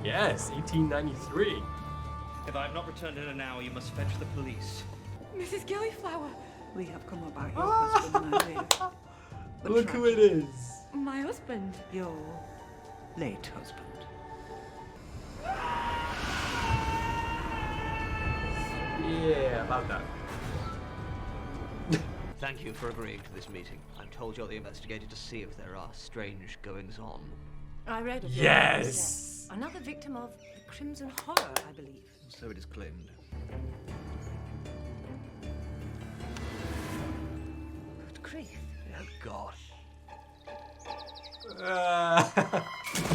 Yes, 1893. If I have not returned in an hour, you must fetch the police. Mrs. Gillyflower. We have come about your husband, my dear. The Look who it tragedy. is. My husband. Your late husband. Yeah, about that. Thank you for agreeing to this meeting. I'm told you're the investigator to see if there are strange goings-on. I read of Yes! Another victim of the Crimson Horror, I believe. So it is claimed. Good grief. Oh, gosh.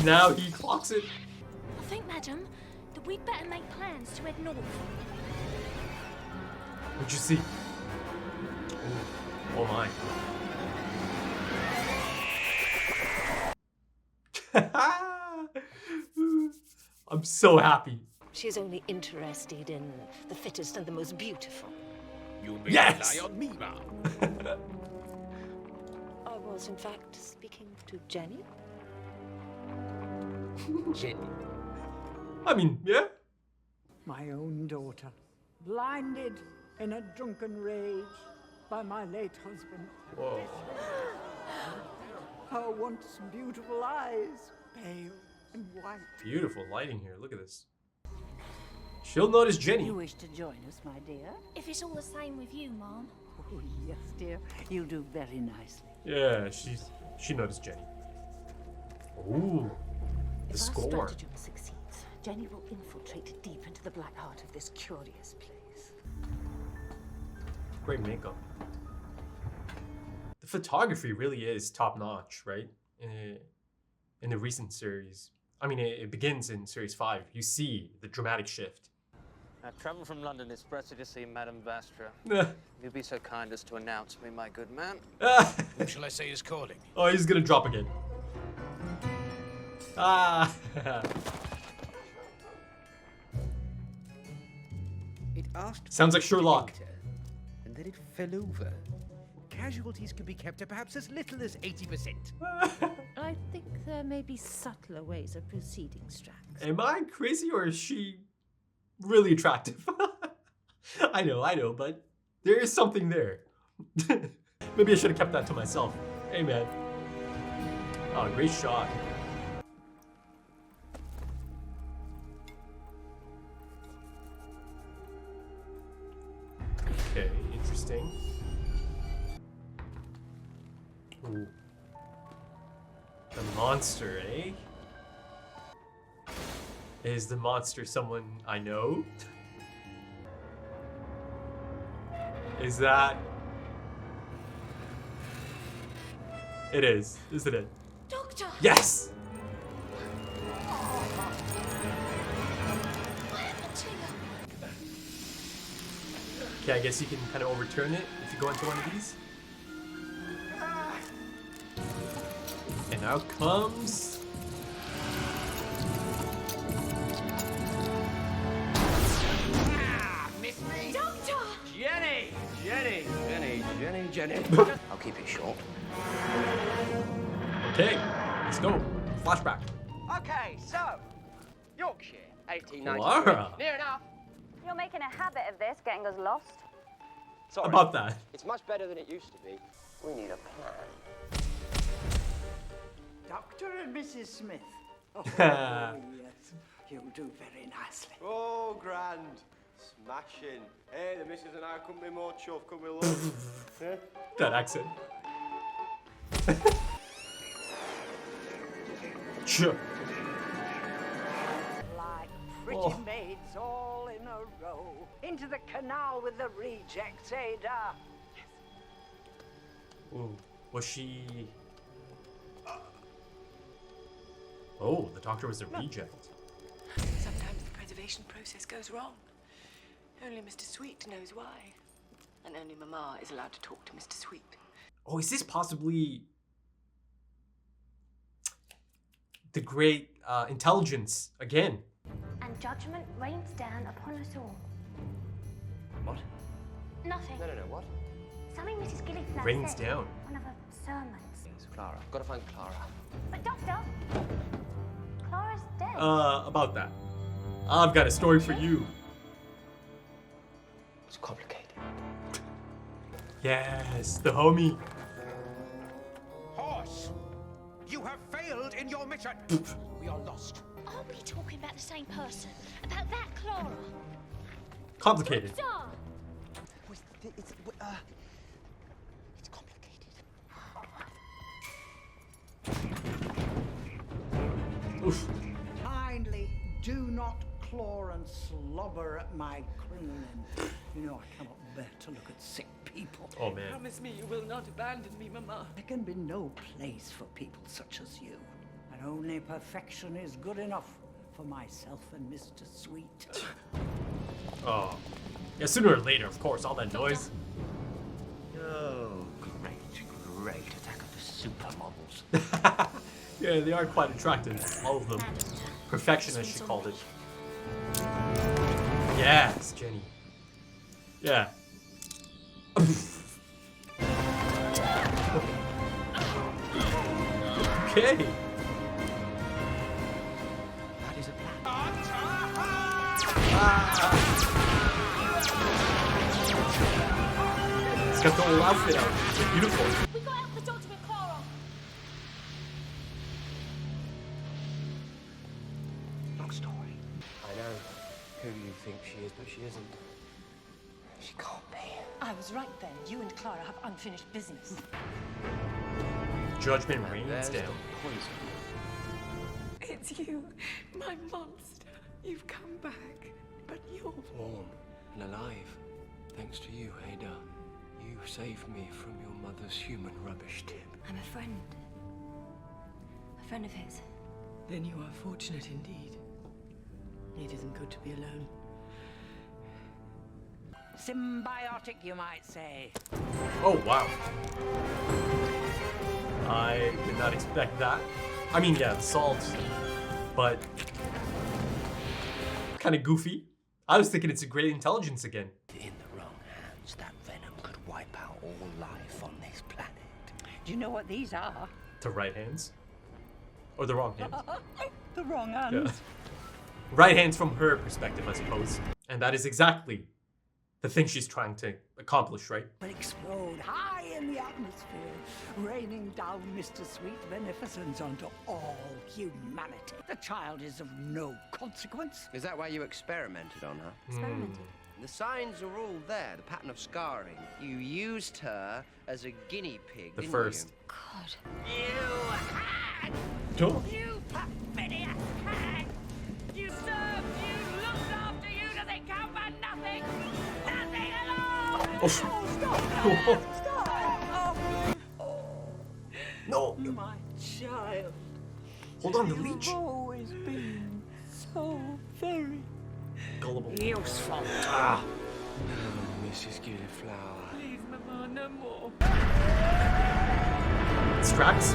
Now he clocks it. I think, madam, that we'd better make plans to head north. What'd you see? Ooh. Oh my. I'm so happy. She's only interested in the fittest and the most beautiful. You may Yes! rely on me, ma'am. I was, in fact, speaking to Jenny. Jenny. I mean, yeah. My own daughter. Blinded in a drunken rage by my late husband. Whoa. Her once beautiful eyes, pale and white. Beautiful lighting here. Look at this. She'll notice Jenny. You wish to join us, my dear? If it's all the same with you, Mom. Oh, yes, dear. You do very nicely. Yeah, she noticed Jenny. Ooh, the If score. our stratagem succeeds, Jenny will infiltrate deep into the black heart of this curious place. Great makeup. The photography really is top notch, right? In the recent series. I mean, it begins in series 5. You see the dramatic shift. I travel from London expressly to see Madame Vastra. Ah. If you'd be so kind as to announce me, my good man. Who shall I say is calling? Oh, he's gonna drop again. Ah. It asked Sounds like for Sherlock. data, and then it fell over. Casualties can be kept to perhaps as little as 80%. I think there may be subtler ways of proceeding, Strax. Am I crazy or is she really attractive? I know, but there is something there. Maybe I should have kept that to myself. Hey, man. Oh, great shot. Okay, interesting. Ooh. The monster, eh? Is the monster someone I know? Is that... It is, isn't it? Doctor! Yes! What happened to you? Okay, I guess you can kind of overturn it if you go into one of these. And out comes... Miss me? Doctor! Jenny! I'll keep it short. Okay, let's go. Flashback. Okay, so Yorkshire, 1893. Clara. Near enough. You're making a habit of this, getting us lost. Sorry. About that. It's much better than it used to be. We need a plan. Dr. and Mrs. Smith. Oh, yes. You do very nicely. Oh, grand. Smashing. Hey, the missus and I couldn't be more chuffed, couldn't we, love? Yeah? That accent. Sure. Like pretty maids all in a row. Into the canal with the rejects, Ada. Ooh, was she... Oh, the doctor was a reject. Sometimes the preservation process goes wrong. Only Mr. Sweet knows why. And only Mama is allowed to talk to Mr. Sweet. Oh, is this possibly... the great intelligence again? And judgment rains down upon us all. What? Nothing. No, what? Something Mrs. Gillyflower Rains said. down. One of her sermons. It's Clara. Got to find Clara. But Doctor, Clara's dead. about that. I've got a story for you. It's complicated. Yes, the homie. Horse! You have failed in your mission! We are lost. Are we talking about the same person? About that Clara? Complicated. Star! It's complicated. Oof. Kindly do not claw and slobber at my crinoline. You know I cannot bear to look at sick people. Oh man. Promise me you will not abandon me, Mama. There can be no place for people such as you. And only perfection is good enough for myself and Mr. Sweet. Oh. Yeah, sooner or later, of course, all that noise. Oh, great attack of the supermodels. Yeah, they are quite attractive, all of them. Perfection, as she called it. Yes, Jenny. Yeah. Okay. That is a plan. It's got the whole outfit out. It's beautiful. We got out the door to get Clara. Long story. I know who you think she is, but she isn't. She can't be. I was right then. You and Clara have unfinished business. Judgment rains There's the down. poison. It's you, my monster. You've come back, but you're... Warm and alive. Thanks to you, Ada. You saved me from your mother's human rubbish tip. I'm a friend. A friend of his. Then you are fortunate indeed. It isn't good to be alone. Symbiotic, you might say. Oh, wow. I did not expect that. I mean, yeah, the salt, but kind of goofy. I was thinking it's a great intelligence again. In the wrong hands, that venom could wipe out all life on this planet. Do you know what these are? The right hands? Or the wrong hands? The wrong hands. Yeah. Right hands from her perspective, I suppose. And that is exactly the thing she's trying to accomplish, right? Will explode high in the atmosphere, raining down Mr. Sweet beneficence onto all humanity. The child is of no consequence. Is that why you experimented on her? Experimented. The signs are all there, the pattern of scarring. You used her as a guinea pig, The didn't first. God. Oh. You perfidious hag! You served, you looked after, you doesn't count for nothing! Nothing at all! Oh. No. My child. Hold on, the leech. You've always been so very Gullible. useful. Ah. Oh, Mrs. Gilliflower. Please, Mama, no more. Strax?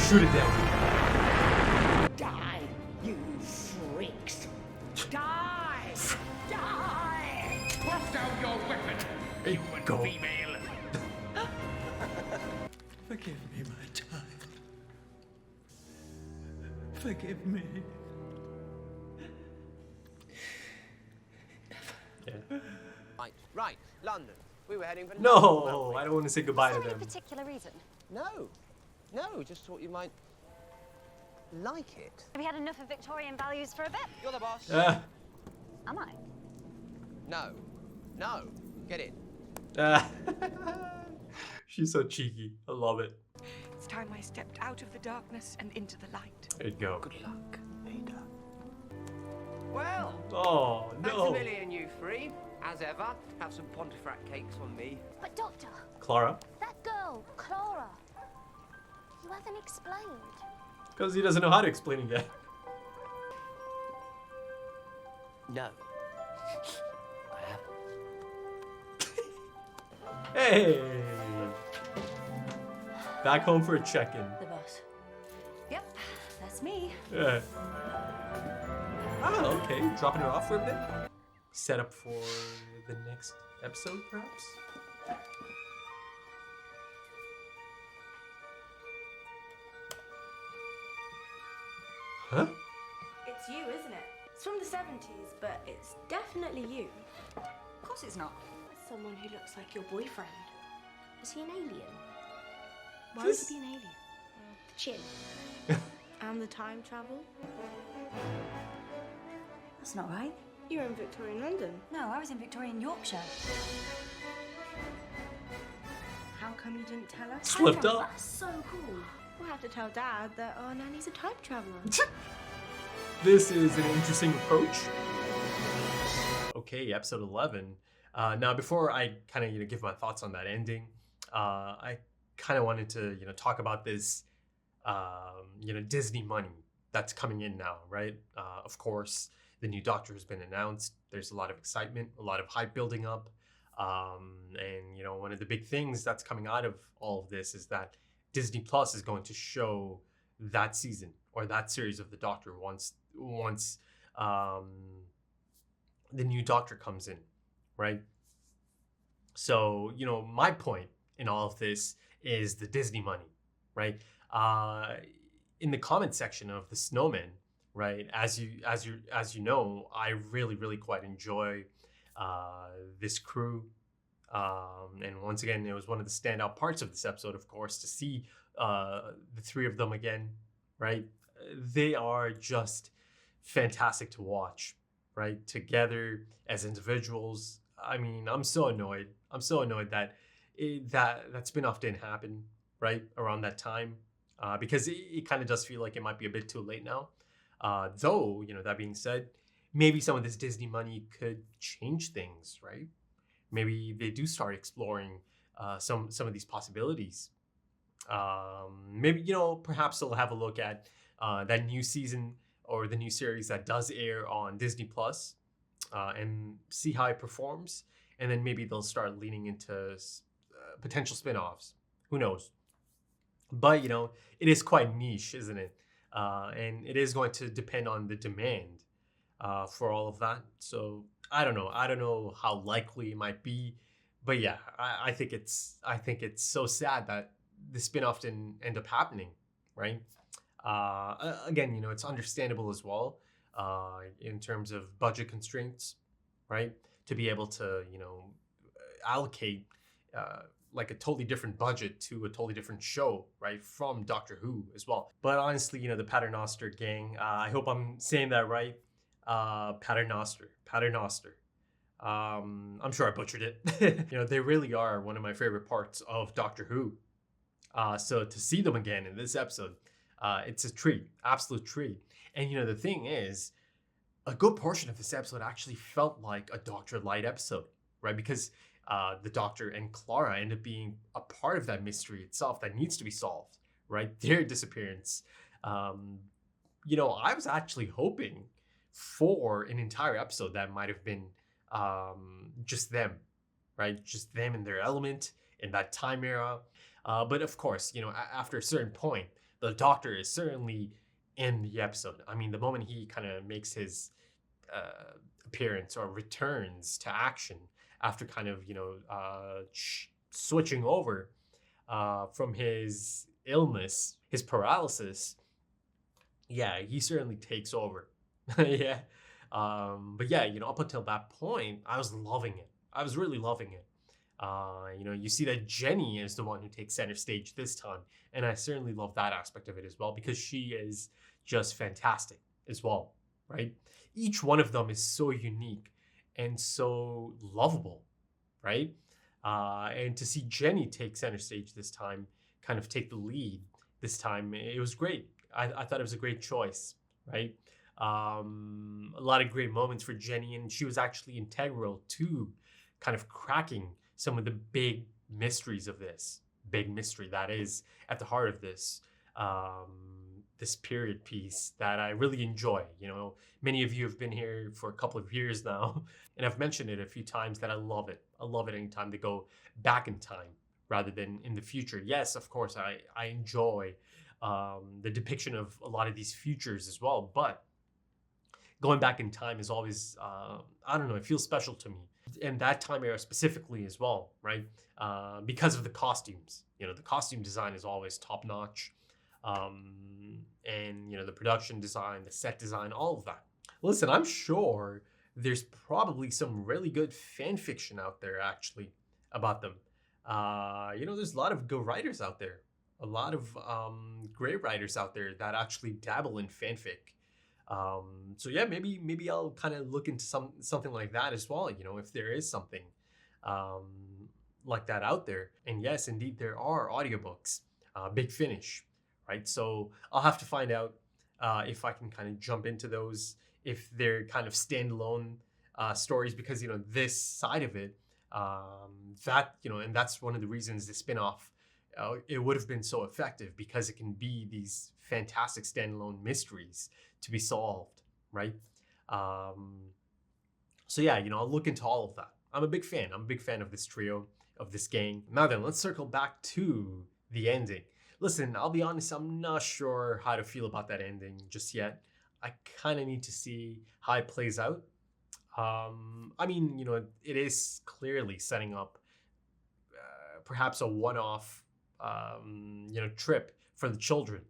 Shoot it down. Die, you freaks. Die! Die! Put down your weapon, There you go. female. Forgive me, my child. Forgive me. Yeah. Right, London. We were heading for London, No, weren't we? I don't want to say goodbye to Any them. particular reason? No, just thought you might like it. Have you had enough of Victorian values for a bit? You're the boss. Am I? No, get in. She's so cheeky. I love it. It's time I stepped out of the darkness and into the light. There you go. Good luck, Ada. Well, Oh, thanks a no. million, you three. As ever, have some Pontefract cakes on me. But Doctor, Clara? that girl, Clara, you haven't explained. Because he doesn't know how to explain it yet. No. I haven't. Hey! Back home for a check-in. The boss. Yep, that's me. Yeah. Oh, okay. Dropping it off for a bit. Set up for the next episode, perhaps? Huh? It's It's you, isn't it? It's from the 70s, but it's definitely you. Of course it's not. Someone who looks like your boyfriend. Is he an alien? Why would he be an alien? The chin. And the time travel. That's not right. You're in Victorian London. No, I was in Victorian Yorkshire. How come you didn't tell us? Slipped up. That's so cool. We'll have to tell Dad that our nanny's a time traveler. This is an interesting approach. Okay, episode 11. Now, before I kind of give my thoughts on that ending, I kind of wanted to talk about this Disney money that's coming in now, right? Of course, the new Doctor has been announced. There's a lot of excitement, a lot of hype building up, and one of the big things that's coming out of all of this is that Disney Plus is going to show that season or that series of the Doctor once the new Doctor comes in, right? So my point in all of this is the Disney money, right? In the comment section of the Snowman, right? As you know, I really quite enjoy this crew. And once again, it was one of the standout parts of this episode, of course, to see the three of them again, right? They are just fantastic to watch, right? Together as individuals. I mean, I'm so annoyed that that spin-off didn't happen, right? Around that time, because it kind of does feel like it might be a bit too late now. Though, that being said, maybe some of this Disney money could change things, right? Maybe they do start exploring some of these possibilities. Maybe, perhaps they'll have a look at that new season or the new series that does air on Disney Plus and see how it performs. And then maybe they'll start leaning into potential spin-offs. Who knows? But, it is quite niche, isn't it? And it is going to depend on the demand for all of that. So I don't know how likely it might be, but yeah, I think it's so sad that the spin-off didn't end up happening, right? Again, it's understandable as well in terms of budget constraints, right? To be able to allocate like a totally different budget to a totally different show, right? From Doctor Who as well. But honestly, the Paternoster gang, I hope I'm saying that right. Paternoster. I'm sure I butchered it. They really are one of my favorite parts of Doctor Who. So to see them again in this episode, it's a treat, absolute treat. And the thing is, a good portion of this episode actually felt like a Doctor Light episode, right? Because the Doctor and Clara end up being a part of that mystery itself that needs to be solved, right? Their disappearance. I was actually hoping for an entire episode that might have been just them, right? Just them in their element in that time era. But of course, after a certain point, the Doctor is certainly in the episode. I mean, the moment he kind of makes his appearance or returns to action after kind of, switching over from his illness, his paralysis, yeah, he certainly takes over. Yeah. But yeah, up until that point, I was loving it. I was really loving it. You see that Jenny is the one who takes center stage this time. And I certainly love that aspect of it as well, because she is just fantastic as well, right? Each one of them is so unique and so lovable, right? And to see Jenny take center stage this time, kind of take the lead this time, it was great. I thought it was a great choice, right? A lot of great moments for Jenny, and she was actually integral to kind of cracking some of the big mysteries of this big mystery that is at the heart of this this period piece that I really enjoy. Many of you have been here for a couple of years now, and I've mentioned it a few times that I love it. I love it anytime they go back in time rather than in the future. Yes, of course, I enjoy the depiction of a lot of these futures as well, but going back in time is always, I don't know, it feels special to me. And that time era specifically as well, right? Because of the costumes. The costume design is always top notch. and, you know, the production design, the set design, all of that. Listen, I'm sure there's probably some really good fan fiction out there actually about them. You know, there's a lot of good writers out there, a lot of great writers out there that actually dabble in fanfic. So yeah, maybe I'll kind of look into something like that as well. You know, if there is something um, like that out there. And yes, indeed, there are audiobooks. Big Finish, right? So I'll have to find out if I can kind of jump into those, if they're kind of standalone stories, because, you know, this side of it, that, you know, and that's one of the reasons the spinoff, it would have been so effective, because it can be these fantastic standalone mysteries to be solved, right? So yeah, you know, I'll look into all of that. I'm a big fan. I'm a big fan of this trio, of this gang. Now then, let's circle back to the ending. Listen, I'll be honest, I'm not sure how to feel about that ending just yet. I kind of need to see how it plays out. I mean, you know, it is clearly setting up perhaps a one-off, you know, trip for the children,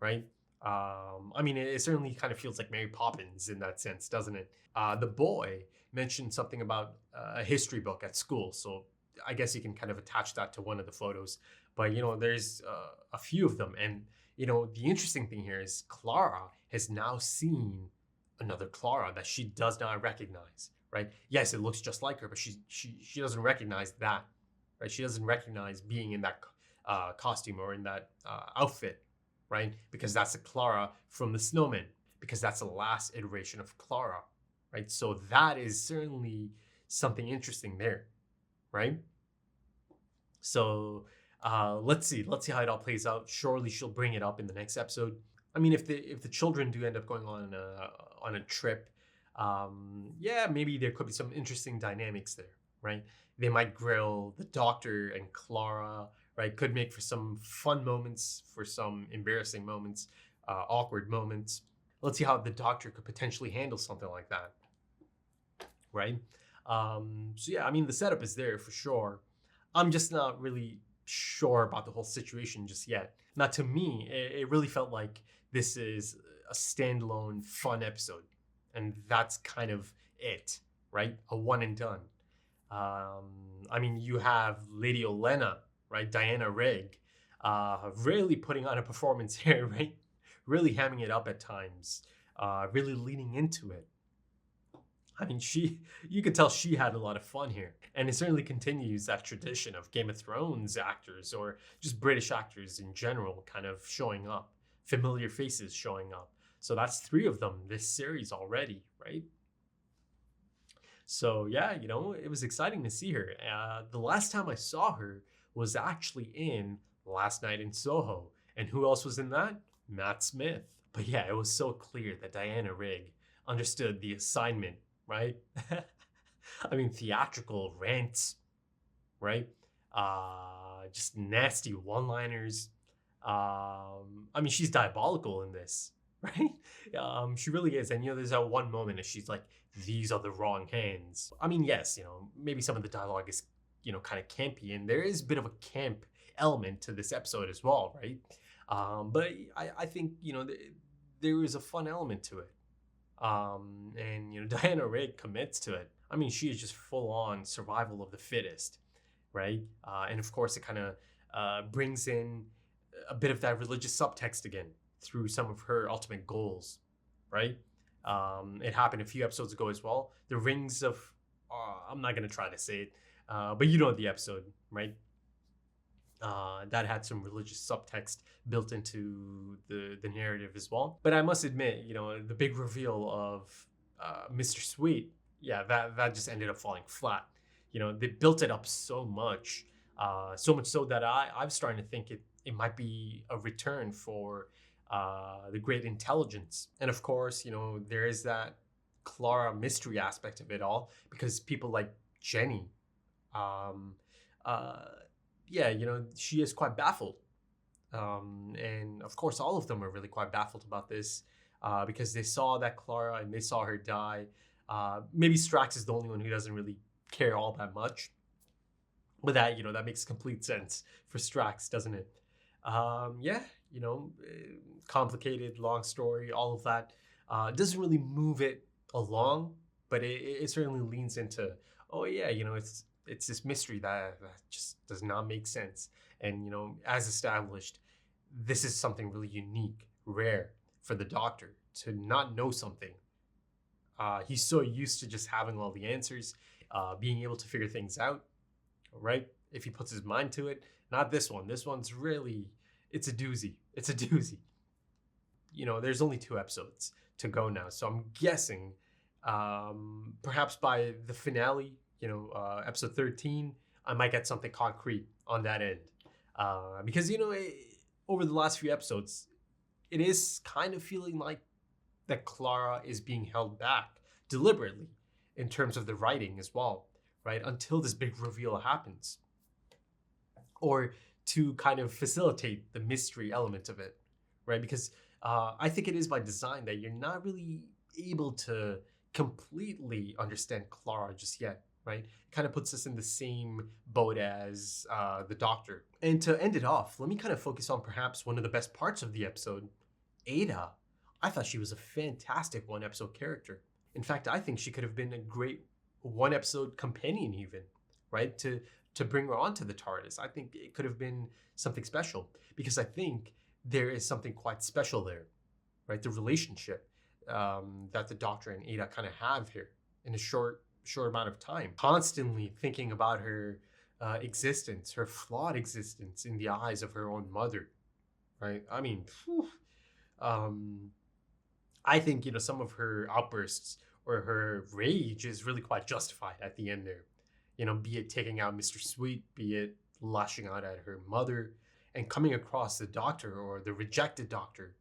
right? I mean, it certainly kind of feels like Mary Poppins in that sense, doesn't it? The boy mentioned something about a history book at school, so I guess you can kind of attach that to one of the photos. But, you know, there's a few of them. And, you know, the interesting thing here is Clara has now seen another Clara that she does not recognize, right? Yes, it looks just like her, but she doesn't recognize that, right? She doesn't recognize being in that costume or in that outfit, right? Because that's a Clara from the Snowman, because that's the last iteration of Clara, right? So that is certainly something interesting there, right? So let's see how it all plays out. Surely she'll bring it up in the next episode. I mean, if the children do end up going on a trip, yeah, maybe there could be some interesting dynamics there, right? They might grill the Doctor and Clara, right? Could make for some fun moments, for some embarrassing moments, awkward moments. Let's see how the Doctor could potentially handle something like that, right? So yeah, I mean, the setup is there for sure. I'm just not really sure about the whole situation just yet. Now, to me, it really felt like this is a standalone fun episode, and that's kind of it, right? A one and done. I mean, you have Lady Olenna, right? Diana Rigg, really putting on a performance here, right? Really hamming it up at times, really leaning into it. I mean, you could tell she had a lot of fun here. And it certainly continues that tradition of Game of Thrones actors, or just British actors in general, kind of showing up, familiar faces showing up. So that's 3 of them this series already, right? So yeah, you know, it was exciting to see her. The last time I saw her was actually in Last Night in Soho. And who else was in that? Matt Smith. But yeah, it was so clear that Diana Rigg understood the assignment, right? I mean, theatrical rants, right? Just nasty one-liners. I mean, she's diabolical in this, right? She really is. And, you know, there's that one moment as she's like, these are the wrong hands. I mean, yes, you know, maybe some of the dialogue is, you know, kind of campy, and there is a bit of a camp element to this episode as well, right? But I think, you know, there is a fun element to it. And, you know, Diana Rigg commits to it. I mean, she is just full on survival of the fittest, right? And of course, it kind of brings in a bit of that religious subtext again through some of her ultimate goals, right? It happened a few episodes ago as well. The Rings of, I'm not going to try to say it, but you know the episode, right? That had some religious subtext built into the narrative as well. But I must admit, you know, the big reveal of Mr. Sweet, yeah, that just ended up falling flat. You know, they built it up so much so that I'm starting to think it might be a return for the Great Intelligence. And of course, you know, there is that Clara mystery aspect of it all, because people like Jenny, yeah, you know, she is quite baffled. And of course, all of them are really quite baffled about this because they saw that Clara and they saw her die. Maybe Strax is the only one who doesn't really care all that much. But that, you know, that makes complete sense for Strax, doesn't it? Yeah, you know, complicated, long story, all of that. Doesn't really move it along, but it certainly leans into, oh yeah, you know, it's this mystery that just does not make sense. And you know, as established, this is something really unique, rare for the Doctor to not know something. He's so used to just having all the answers, being able to figure things out, right? If he puts his mind to it. Not this one. This one's really, it's a doozy. It's a doozy. You know, there's only 2 episodes to go now. So I'm guessing perhaps by the finale, you know, episode 13, I might get something concrete on that end. Because, you know, over the last few episodes, it is kind of feeling like that Clara is being held back deliberately in terms of the writing as well, right? Until this big reveal happens. Or to kind of facilitate the mystery element of it, right? Because I think it is by design that you're not really able to completely understand Clara just yet, right? It kind of puts us in the same boat as the Doctor. And to end it off, let me kind of focus on perhaps one of the best parts of the episode, Ada. I thought she was a fantastic one-episode character. In fact, I think she could have been a great one-episode companion even, right? To bring her onto the TARDIS. I think it could have been something special because I think there is something quite special there, right? The relationship that the Doctor and Ada kind of have here in a short amount of time. Constantly thinking about her existence, her flawed existence in the eyes of her own mother, right? I mean, I think, you know, some of her outbursts or her rage is really quite justified at the end there. You know, be it taking out Mr. Sweet, be it lashing out at her mother and coming across the Doctor or the rejected Doctor.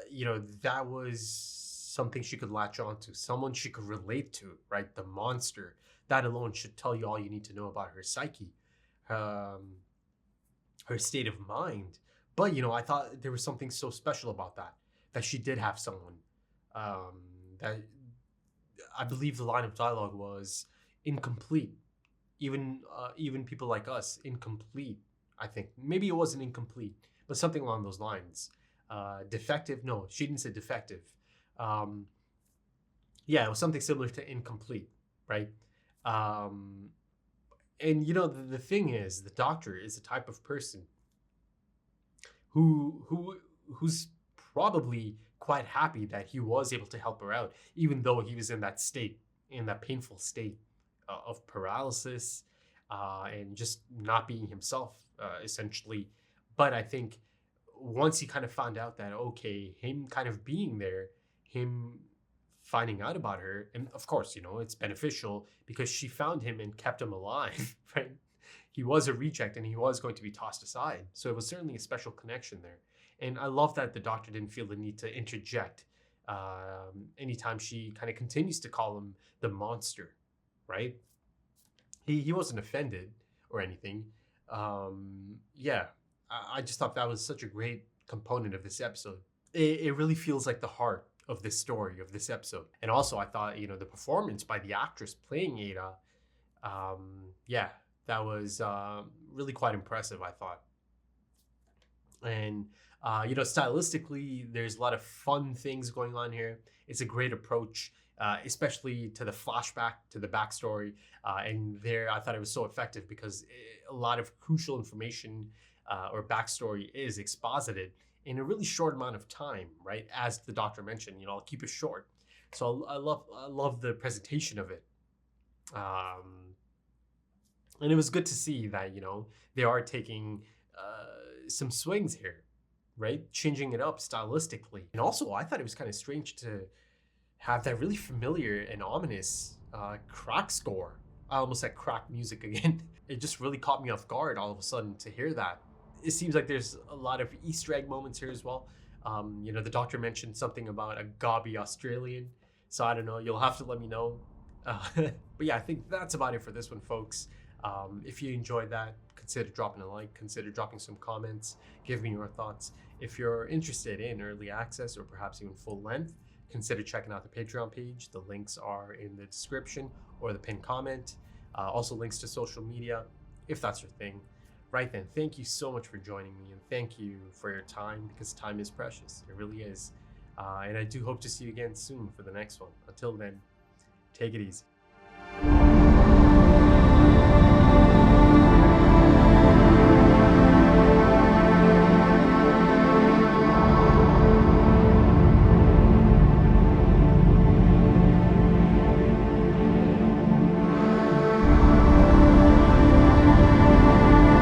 You know, that was something she could latch onto, someone she could relate to, right? The monster. That alone should tell you all you need to know about her psyche, her state of mind. But, you know, I thought there was something so special about that she did have someone that I believe the line of dialogue was incomplete. Even people like us, incomplete, I think. Maybe it wasn't incomplete, but something along those lines. Defective? No, she didn't say defective. Yeah, it was something similar to incomplete, right? And, you know, the thing is, the Doctor is a type of person who's probably quite happy that he was able to help her out, even though he was in that state, in that painful state of paralysis and just not being himself, essentially. But I think once he kind of found out that, okay, him kind of being there, him finding out about her, and of course, you know, it's beneficial because she found him and kept him alive, right? He was a reject and he was going to be tossed aside. So it was certainly a special connection there. And I love that the Doctor didn't feel the need to interject anytime she kind of continues to call him the monster, right? He wasn't offended or anything. Yeah, I just thought that was such a great component of this episode. It really feels like the heart of this story, of this episode. And also I thought, you know, the performance by the actress playing Ada, yeah, that was really quite impressive, I thought. And, you know, stylistically, there's a lot of fun things going on here. It's a great approach, especially to the flashback, to the backstory. And there, I thought it was so effective because a lot of crucial information or backstory is exposited in a really short amount of time, right? As the Doctor mentioned, you know, I'll keep it short. So I love the presentation of it. And it was good to see that, you know, they are taking some swings here, right? Changing it up stylistically. And also, I thought it was kind of strange to have that really familiar and ominous crack score. I almost said crack music again. It just really caught me off guard all of a sudden to hear that. It seems like there's a lot of Easter egg moments here as well. You know, the Doctor mentioned something about a gobby Australian. So I don't know, you'll have to let me know. But yeah, I think that's about it for this one, folks. If you enjoyed that, consider dropping a like, consider dropping some comments, give me your thoughts. If you're interested in early access or perhaps even full length, consider checking out the Patreon page. The links are in the description or the pinned comment. Also links to social media, if that's your thing. Right then, thank you so much for joining me, and thank you for your time, because time is precious. It really is. And I do hope to see you again soon for the next one. Until then, take it easy.